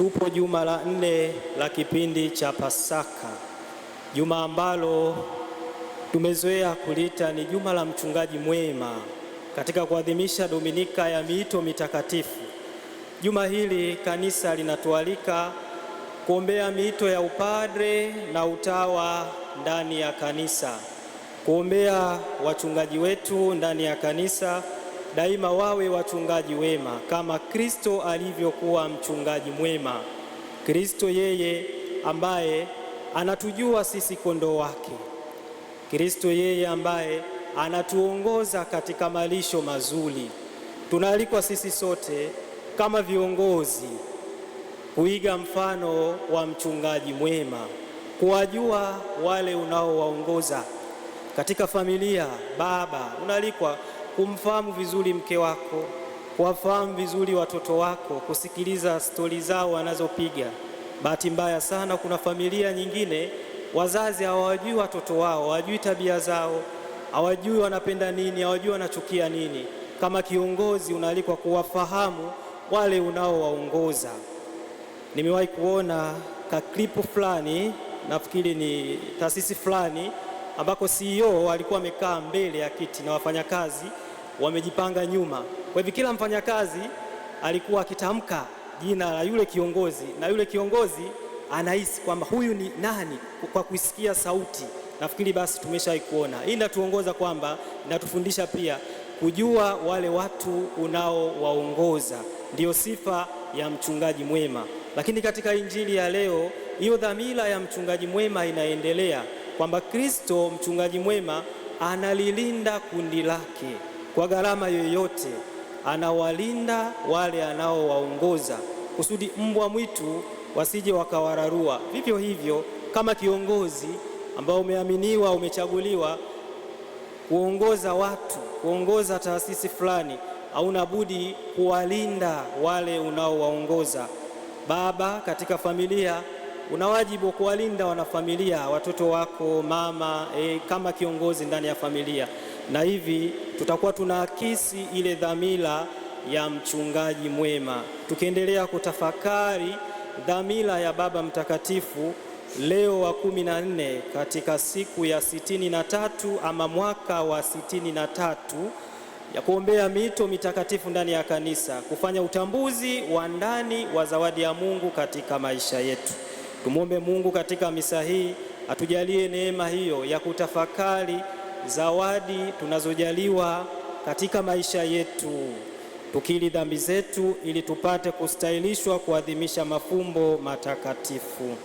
Tupo juma la 4 la kipindi cha Pasaka, juma ambalo tumezoea kuliita ni juma la mchungaji mwema katika kuadhimisha Dominika ya Miito Mitakatifu. Juma hili kanisa linatualika kuombea miito ya upadre na utawa ndani ya kanisa, kuombea wachungaji wetu ndani ya kanisa daima wawe wachungaji wema kama Kristo alivyokuwa mchungaji mwema. Kristo yeye ambaye anatujua sisi kondoo wake. Kristo yeye ambaye anatuongoza katika malisho mazuri. Tunaalikwa sisi sote kama viongozi kuiga mfano wa mchungaji mwema, kuwajua wale unaowaongoza katika familia. Baba, unaalikwa kumfahamu vizuri mke wako, kuwafahamu vizuri watoto wako, kusikiliza stori zao wanazopiga. Bahati mbaya sana, kuna familia nyingine wazazi hawajui watoto wao, hawajui tabia zao, hawajui wanapenda nini, hawajui wanachukia nini. Kama kiongozi unaalikwa kuwafahamu wale unaowaongoza. Nimewahi kuona kaklipu fulani, nafikiri ni taasisi fulani, ambako CEO alikuwa amekaa mbele ya kiti na wafanyakazi wamejipanga nyuma. Kwa hivyo kila mfanyakazi alikuwa akitamka jina la yule kiongozi, na yule kiongozi anahisi kwamba huyu ni nani kwa kusikia sauti. Nafikiri basi tumeshawahi kuona. Hii inatuongoza kwamba, inatufundisha pia kujua wale watu unaowaongoza. Ndiyo sifa ya mchungaji mwema. Lakini katika injili ya leo, hiyo dhamira ya mchungaji mwema inaendelea kwamba Kristo mchungaji mwema analilinda kundi lake kwa gharama yoyote. Anawalinda wale anaowaongoza kusudi mbwa mwitu wasije wakawararua. Vivyo hivyo, kama kiongozi ambao umeaminiwa, umechaguliwa kuongoza watu, kuongoza taasisi fulani, hauna budi kuwalinda wale unaowaongoza. Baba, katika familia una wajibu wa kuwalinda wanafamilia, watoto wako, mama, kama kiongozi ndani ya familia. Na hivi tutakuwa tunaakisi ile dhamira ya mchungaji mwema, tukiendelea kutafakari dhamira ya Baba Mtakatifu Leo wa 14 katika siku ya 63 ama mwaka wa 63 ya kuombea miito mitakatifu ndani ya kanisa, kufanya utambuzi wa ndani wa zawadi ya Mungu katika maisha yetu. Tumwombe Mungu katika misa hii atujalie neema hiyo ya kutafakari zawadi tunazojaliwa katika maisha yetu, tukiri dhambi zetu ili tupate kustahilishwa kuadhimisha mafumbo matakatifu.